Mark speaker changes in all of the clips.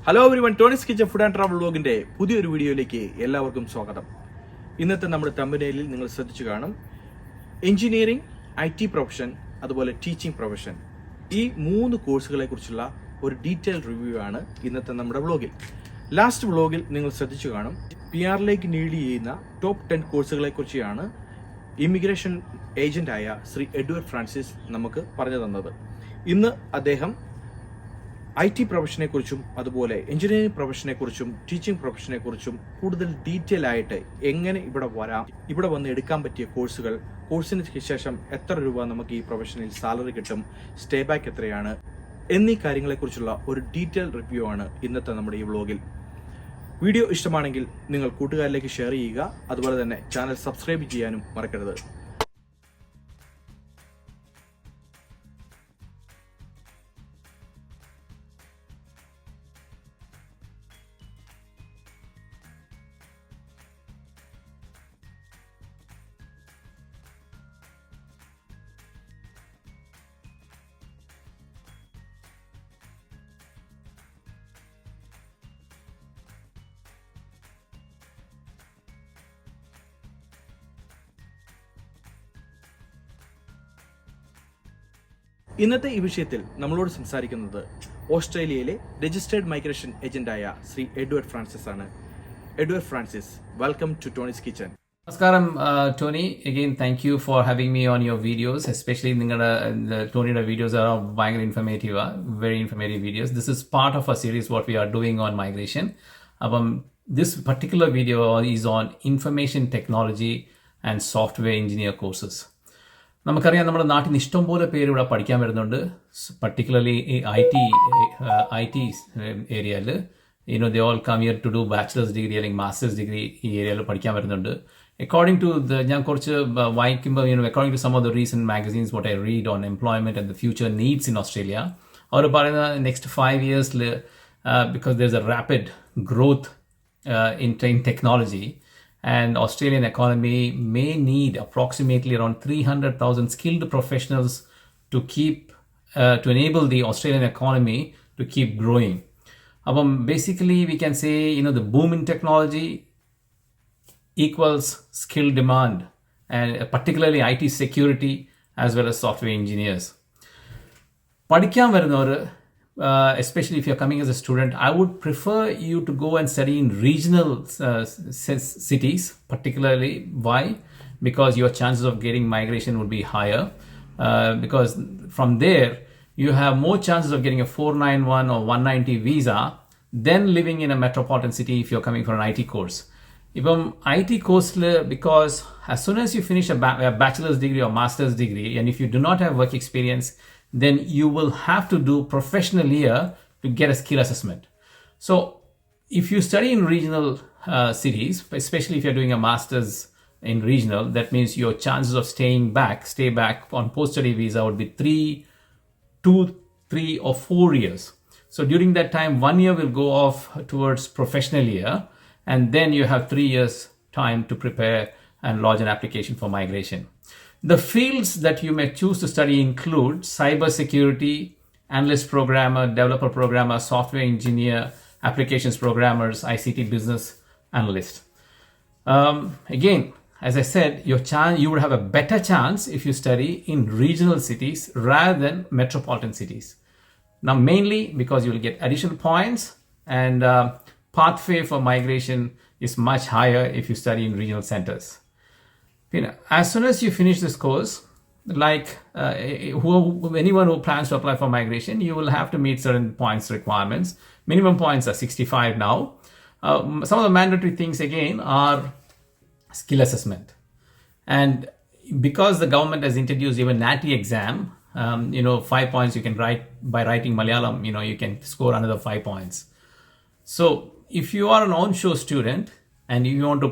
Speaker 1: Hello everyone, Tony's kitchen food and travel വ്ലോഗിന്റെ പുതിയൊരു വീഡിയോയിലേക്ക് എല്ലാവർക്കും സ്വാഗതം. ഇന്നത്തെ നമ്മുടെ തമ്പനയിലിൽ നിങ്ങൾ ശ്രദ്ധിച്ചു കാണും, എഞ്ചിനീയറിംഗ്, IT പ്രൊഫഷൻ, അതുപോലെ ടീച്ചിങ് പ്രൊഫഷൻ, ഈ 3 കോഴ്സുകളെ കുറിച്ചുള്ള ഒരു ഡീറ്റെയിൽ റിവ്യൂ ആണ് ഇന്നത്തെ നമ്മുടെ വ്ലോഗിൽ. ലാസ്റ്റ് വ്ലോഗിൽ നിങ്ങൾ ശ്രദ്ധിച്ചു കാണും, PR നീഡ് ചെയ്യുന്ന ടോപ്പ് 10 കോഴ്സുകളെ കുറിച്ചാണ് ഇമിഗ്രേഷൻ ഏജന്റായ ശ്രീ എഡ്വേർഡ് ഫ്രാൻസിസ് നമുക്ക് പറഞ്ഞു തന്നത്. ഇന്ന് അദ്ദേഹം IT പ്രൊഫഷനെ കുറിച്ചും അതുപോലെ എഞ്ചിനീയറിംഗ് പ്രൊഫഷനെ കുറിച്ചും ടീച്ചിങ് പ്രൊഫഷനെ കുറിച്ചും കൂടുതൽ ഡീറ്റെയിൽ ആയിട്ട് എങ്ങനെ ഇവിടെ വരാം, ഇവിടെ വന്ന് എടുക്കാൻ പറ്റിയ കോഴ്സിന് ശേഷം എത്ര രൂപ നമുക്ക് ഈ പ്രൊഫഷനിൽ സാലറി കിട്ടും, സ്റ്റേ ബാക്ക് എത്രയാണ് എന്നീ കാര്യങ്ങളെക്കുറിച്ചുള്ള ഒരു ഡീറ്റെയിൽ റിവ്യൂ ആണ് ഇന്നത്തെ നമ്മുടെ ഈ വ്ലോഗിൽ. വീഡിയോ ഇഷ്ടമാണെങ്കിൽ നിങ്ങൾ കൂട്ടുകാരിലേക്ക് ഷെയർ ചെയ്യുക, അതുപോലെ തന്നെ ചാനൽ സബ്സ്ക്രൈബ് ചെയ്യാനും മറക്കരുത്. ഇന്നത്തെ ഈ വിഷയത്തിൽ നമ്മളോട് സംസാരിക്കുന്നത് ഓസ്ട്രേലിയയിലെ രജിസ്റ്റേർഡ് മൈഗ്രേഷൻ ഏജന്റായ ശ്രീ എഡ്വേർഡ് ഫ്രാൻസിസ് ആണ്. Edward Francis, welcome to Tony's kitchen.
Speaker 2: Namaskaram, Tony. Again, thank you for having me on your videos. Especially Tony's videos are very informative videos. This is part of a series what we are doing on migration. This particular video is on information technology and software engineer courses. നമുക്കറിയാം, നമ്മുടെ നാട്ടിൽ നിന്ന് ഇഷ്ടംപോലെ പേര് ഇവിടെ പഠിക്കാൻ വരുന്നുണ്ട്. Particularly ഈ IT ഏരിയയിൽ they all come here to do bachelor's degree അല്ലെങ്കിൽ മാസ്റ്റേഴ്സ് ഡിഗ്രി ഈ ഏരിയയിൽ പഠിക്കാൻ വരുന്നുണ്ട്. According to ഞാൻ കുറച്ച് വായിക്കുമ്പോൾ according to some of the recent magazines what I read on employment and the future needs in Australia, അവർ പറയുന്ന next 5 years because there's a rapid growth in technology, and Australian economy may need approximately around 300,000 skilled professionals to to enable the Australian economy to keep growing. Basically we can say the boom in technology equals skill demand, and particularly IT security as well as software engineers. പഠിക്കാൻ വരുന്നവർ, especially if you're coming as a student, I would prefer you to go and study in regional cities, particularly. Why? Because your chances of getting migration would be higher, because from there you have more chances of getting a 491 or 190 visa than living in a metropolitan city if you're coming for an IT course. Even IT course, because as soon as you finish a bachelor's degree or master's degree, and if you do not have work experience, then you will have to do professional year to get a skill assessment. So if you study in regional cities, especially if you're doing a master's in regional, that means your chances of stay back on post-study visa would be 2, 3 or 4 years. So during that time, 1 year will go off towards professional year, and then you have 3 years time to prepare and lodge an application for migration. The fields that you may choose to study include cybersecurity, analyst programmer, developer programmer, software engineer, applications programmers, ICT business analyst. Again, as I said, you would have a better chance if you study in regional cities rather than metropolitan cities. Now, mainly because you will get additional points, and pathway for migration is much higher if you study in regional centers. As soon as you finish this course, like anyone who plans to apply for migration, you will have to meet certain points requirements. Minimum points are 65 now. Some of the mandatory things again are skill assessment, and because the government has introduced even NATI exam, 5 points you can write by writing Malayalam, you can score another 5 points. So if you are an onshore student and you want to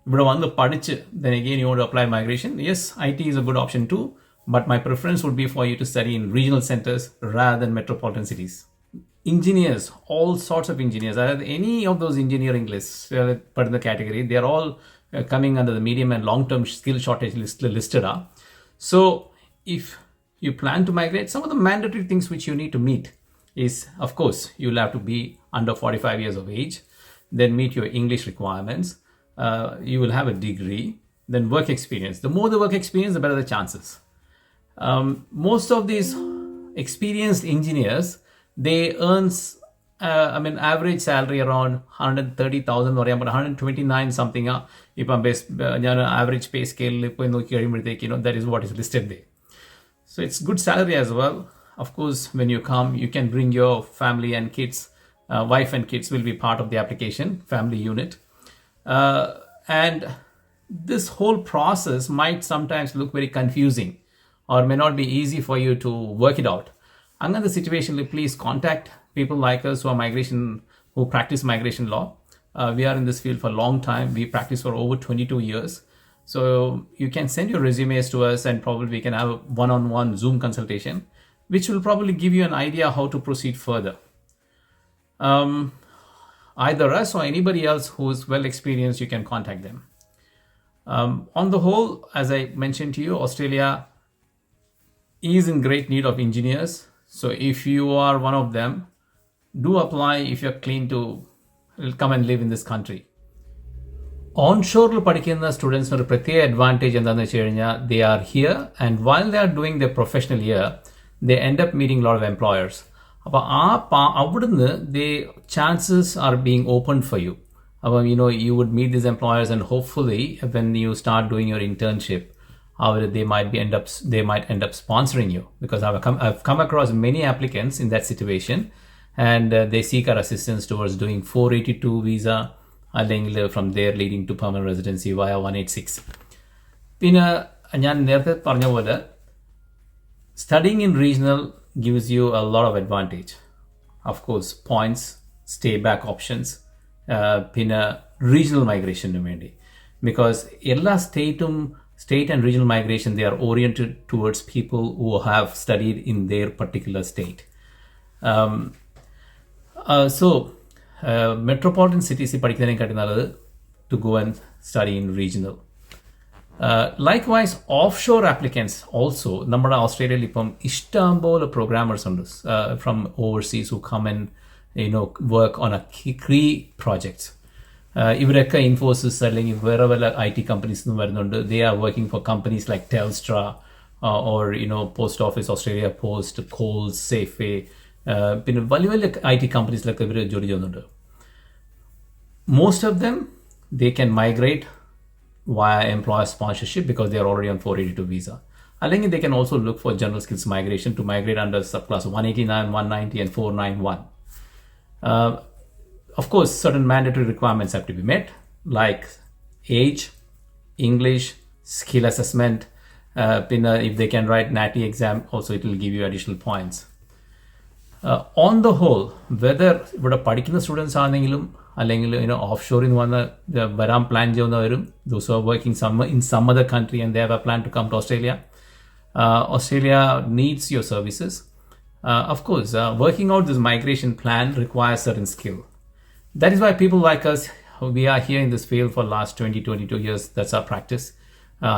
Speaker 2: then again you want to apply migration, yes, IT is a good option too, but my preference would be for you to study in regional centers rather than metropolitan cities. Engineers, all sorts of engineers, any of those engineering lists per the category, they are all coming under the medium and long-term skill shortage listed are. So if you plan to migrate, some of the mandatory things which you need to meet is, of course, you'll have to be under 45 years of age, then meet your English requirements. You will have a degree, then work experience. The more the work experience, the better the chances. Most of these experienced engineers, they earns average salary around 130,000 എന്ന് പറയാൻ, 129 something ഇപ്പം ഞാൻ average pay scale പോയി നോക്കി കഴിയുമ്പോഴത്തേക്ക് that is what is listed there. So it's good salary as well. Of course, when you come, you can bring your family and kids. Wife and kids will be part of the application, family unit. And this whole process might sometimes look very confusing or may not be easy for you to work it out. Under the situation, please contact people like us who practice migration law. We are in this field for a long time. We practice for over 22 years. So you can send your resumes to us and probably we can have a one-on-one Zoom consultation, which will probably give you an idea how to proceed further. Either us or anybody else who is well experienced, you can contact them. On the whole, as I mentioned to you, Australia is in great need of engineers. So if you are one of them, do apply if you're keen to come and live in this country. Onshore പഠിക്കുന്ന സ്റ്റുഡൻസിന് ഒരു പ്രത്യേക advantage എന്താണെന്ന് വെച്ച് കഴിഞ്ഞാൽ they are here and while they are doing their professional year, they end up meeting a lot of employers. അപ്പോൾ അവിടുന്ന് the chances are being opened for you. അപ്പോൾ you would meet these employers and hopefully when you start doing your internship, they might end up sponsoring you, because I've come across many applicants in that situation and they seek our assistance towards doing 482 visa അല്ലെങ്കിൽ from there leading to permanent residency via 186. പിന്നെ ഞാൻ നേരത്തെ പറഞ്ഞ പോലെ studying in regional gives you a lot of advantage. Of course, points, stay back options, പിന്നെ regional migration വേണ്ടി, because എല്ലാ state and regional migration, they are oriented towards people who have studied in their particular state. Metropolitan cities to go and study in regional. Likewise, offshore applicants also, നമ്മുടെ ഓസ്ട്രേലിയയിൽ ഇപ്പം ഇഷ്ടംപോലെ programmers ഉണ്ട് from overseas who come and work on a key projects. ഇവരൊക്കെ ഇൻഫോസിസ് അല്ലെങ്കിൽ വേറെ വല്ല IT companies വരുന്നുണ്ട്. They are working for companies like Telstra or Post Office Australia Post, Coles, Safeway, പിന്നെ വലിയ വലിയ IT companiesലൊക്കെ ഇവർ ജോലി ചെയ്യുന്നുണ്ട്. Most of them, they can migrate via employer sponsorship because they are already on 482 visa. അല്ലെങ്കിൽ they can also look for general skills migration to migrate under subclass 189, 190 and 491. Of course, certain mandatory requirements have to be met, like age, English, skill assessment. If they can write NATI exam, also it will give you additional points. On the whole, whether ഇവിടെ പഠിക്കുന്ന students ആണെങ്കിലും അല്ലെങ്കിൽ ഓഫ്ഷോറിൽ നിന്ന് വന്ന് വരാൻ plan ചെയ്യുന്നവരും, those who are working in some other country and they have a plan to come to Australia, Australia needs your services. Of course, working out this migration plan requires certain skill. That is why people like us, we are here in this field for the last 22 years. That's our practice.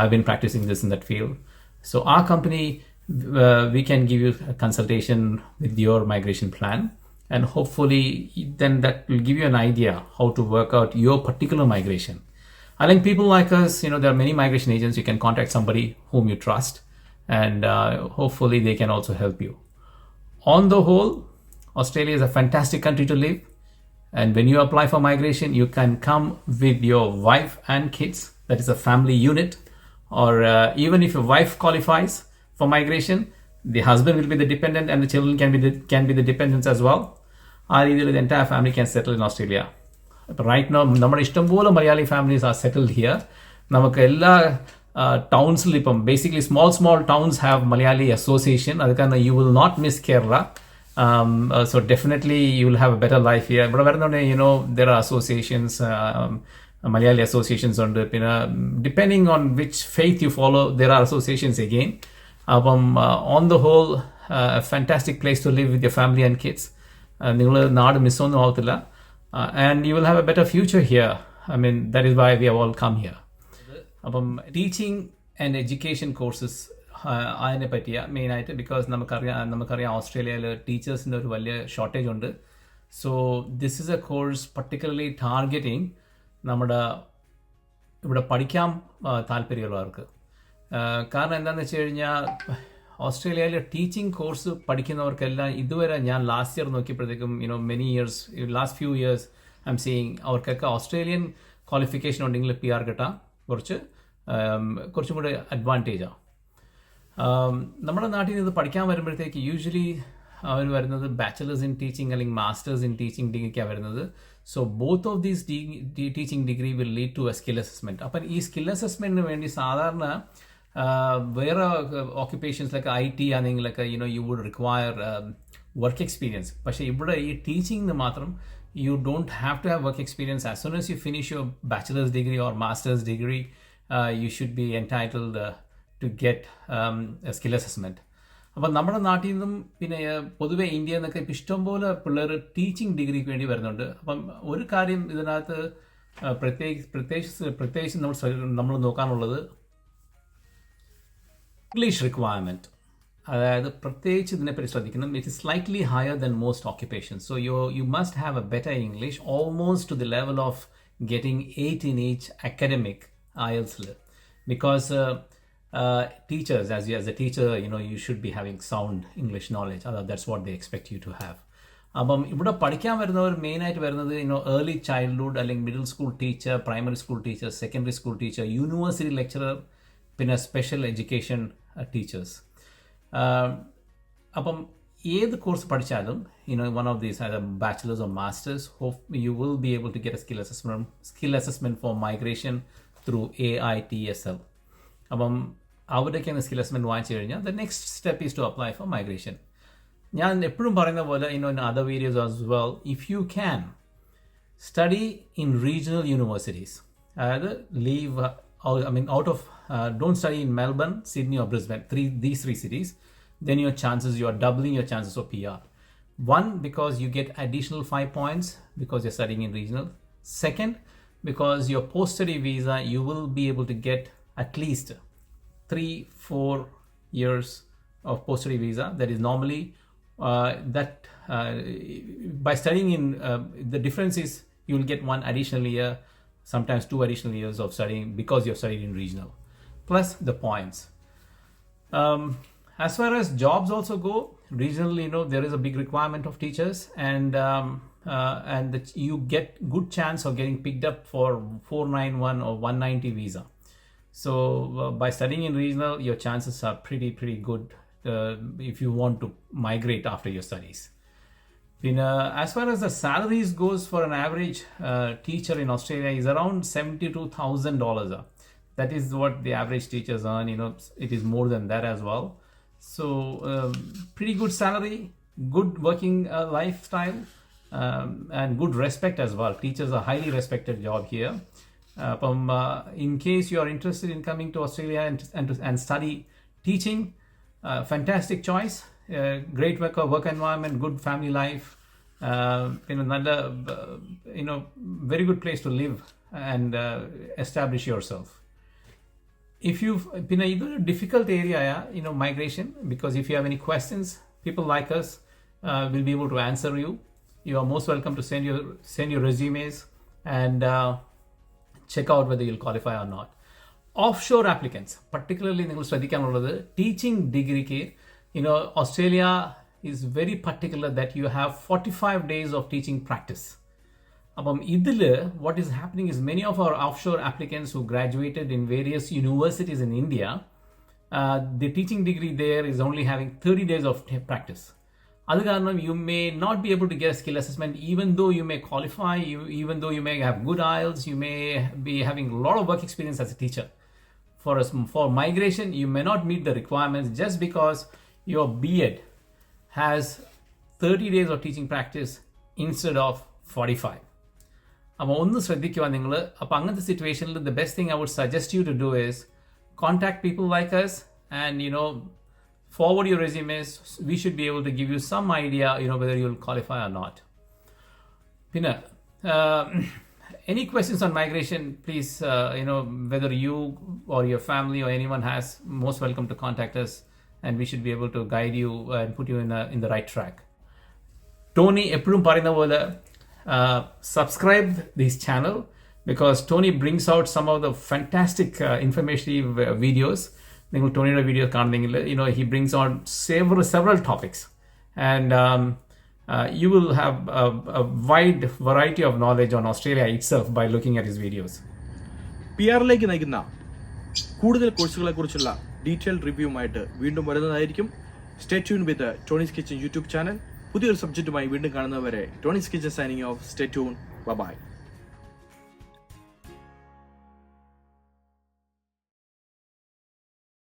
Speaker 2: I've been practicing this in that field. So our company, we can give you a consultation with your migration plan, and hopefully then that will give you an idea how to work out your particular migration. I think people like us, there are many migration agents. You can contact somebody whom you trust, and hopefully they can also help you. On the whole, Australia is a fantastic country to live. And when you apply for migration, you can come with your wife and kids. That is a family unit. Or even if your wife qualifies for migration, the husband will be the dependent and the children can be the dependents as well. The entire family can settle in Australia. But right now, നമ്മുടെ ഇഷ്ടംപോലെ Malayali families are settled here. നമുക്ക് എല്ലാ towns, basically small towns have Malayali association. അതുകാരണം you will not miss Kerala. So definitely you will have a better life here. But there are associations, Malayali associations depending on which faith you follow, there are associations again. On the whole, a fantastic place to live with your family and kids. And you will have a better future here. That is why we have all come here. Teaching and education courses അതിനെ പറ്റിയ മെയിനായിട്ട് because നമുക്കറിയാം ഓസ്ട്രേലിയയിൽ ടീച്ചേഴ്സിൻ്റെ ഒരു വലിയ shortage ഉണ്ട്. So this is A course particularly targeting നമ്മുടെ ഇവിടെ പഠിക്കാൻ താല്പര്യമുള്ളവർക്ക്. കാരണം എന്താണെന്ന് വെച്ച് കഴിഞ്ഞാൽ ഓസ്ട്രേലിയയിൽ ടീച്ചിങ് കോഴ്സ് പഠിക്കുന്നവർക്കെല്ലാം ഇതുവരെ ഞാൻ ലാസ്റ്റ് ഇയർ നോക്കിയപ്പോഴത്തേക്കും many years last few years I'm seeing അവർക്കൊക്കെ ഓസ്ട്രേലിയൻ ക്വാളിഫിക്കേഷൻ ഉണ്ടെങ്കിൽ PR കിട്ടാൻ കുറച്ചും കൂടെ അഡ്വാൻറ്റേജാണ്. നമ്മുടെ നാട്ടിൽ നിന്ന് ഇത് പഠിക്കാൻ വരുമ്പോഴത്തേക്ക് യൂഷ്വലി അവർ വരുന്നത് ബാച്ചലേഴ്സ് ഇൻ ടീച്ചിങ് അല്ലെങ്കിൽ മാസ്റ്റേഴ്സ് ഇൻ ടീച്ചിങ് ഡിഗ്രിക്കാണ് വരുന്നത്. So both of these teaching degree will lead to a skill assessment. അപ്പം ഈ സ്കിൽ അസസ്മെൻറ്റിന് വേണ്ടി സാധാരണ വേറെ ഓക്യുപ്പേഷൻസിലൊക്കെ IT ആണെങ്കിലൊക്കെ you would require work experience. പക്ഷേ ഇവിടെ ഈ ടീച്ചിങ്ങിന് മാത്രം you don't have to have work experience. As soon as you finish your bachelor's degree or master's degree, you should be entitled to get a skill assessment. അപ്പം നമ്മുടെ നാട്ടിൽ നിന്നും പിന്നെ പൊതുവെ ഇന്ത്യയിൽ നിന്നൊക്കെ ഇപ്പം ഇഷ്ടംപോലെ പിള്ളേർ ടീച്ചിങ് ഡിഗ്രിക്ക് വേണ്ടി വരുന്നുണ്ട്. അപ്പം ഒരു കാര്യം ഇതിനകത്ത് പ്രത്യേകിച്ച് നമ്മൾ നോക്കാനുള്ളത് ഇംഗ്ലീഷ് റിക്വയർമെൻറ്റ്. അതായത് പ്രത്യേകിച്ച് ഇതിനെപ്പറ്റി ശ്രദ്ധിക്കണം. It is slightly higher than most occupations. So you must have a better English almost to the level of getting 8 in each academic IELTS. Because teachers, as a teacher, you should be having sound English knowledge. That's what they expect you to have. അപ്പം ഇവിടെ പഠിക്കാൻ വരുന്നവർ മെയിനായിട്ട് വരുന്നത് early childhood അല്ലെങ്കിൽ middle school teacher, primary school teacher, secondary school teacher, university lecturer, പിന്നെ special education teachers. അപ്പം ഏത് കോഴ്സ് പഠിച്ചാലും one of these bachelors or masters, you will be able to get a skill assessment for migration through AITSL. അപ്പം അവിടേക്കാണ് skill assessment വാങ്ങിച്ചു കഴിഞ്ഞാൽ the next step is to apply for migration. ഞാൻ എപ്പോഴും പറയുന്ന പോലെ in other videos as well, if you can study in regional universities, അതായത് don't study in Melbourne, Sydney or Brisbane, these three cities, then you are doubling your chances of PR. One, because you get additional 5 points because you're studying in regional. Second, because your post-study visa, you will be able to get at least 3-4 years of post-study visa. That is normally by studying in the difference is you will get 1 additional year, sometimes 2 additional years of studying because you're studying in regional, plus the points. As far as jobs also go, regionally, there is a big requirement of teachers, and you get good chance of getting picked up for 491 or 190 visa. So by studying in regional, your chances are pretty good if you want to migrate after your studies. As far as the salaries goes for an average teacher in Australia is around $72,000. That is what the average teachers earn. It is more than that as well. So pretty good salary, good working lifestyle, and good respect as well. Teachers are highly respected job here. In case you are interested in coming to Australia and study teaching, fantastic choice. Great work environment, good family life, very good place to live and establish yourself. If you've been a difficult area, migration, because if you have any questions, people like us will be able to answer you. You are most welcome to send your resumes and check out whether you'll qualify or not. Offshore applicants, particularly teaching degree, Australia is very particular that you have 45 days of teaching practice. What is happening is many of our offshore applicants who graduated in various universities in India, the teaching degree there is only having 30 days of practice. You may not be able to get a skill assessment even though you may qualify, even though you may have good IELTS, you may be having a lot of work experience as a teacher. For migration, you may not meet the requirements just because your B.Ed has 30 days of teaching practice instead of 45. One situation, the best thing I would suggest you to do is contact people like us and forward your resumes. We should be able to give you some idea whether you'll qualify or not. any questions on migration, please, whether you or your family or anyone has, most welcome to contact us, and we should be able to guide you and put you in the right track. Tony എപ്പോഴും പറയുന്ന പോലെ subscribe this channel because Tony brings out some of the fantastic informative videos. നിങ്ങൾ ടോണിയുടെ video കാണുന്നെങ്കിൽ he brings on several topics, and you will have a wide variety of knowledge on Australia itself by looking at his videos.
Speaker 1: PR-ലേക്ക് നയിക്കുന്ന കൂടുതൽ കോഴ്സുകളെ കുറിച്ചുള്ള detailed റിവ്യൂവുമായിട്ട് വീണ്ടും വരുന്നതായിരിക്കും. Stay tune with Tony's kitchen YouTube channel. പുതിയൊരു സബ്ജക്റ്റുമായി വീണ്ടും കാണുന്നവരെ Tony's kitchen signing off. Stay tune. By.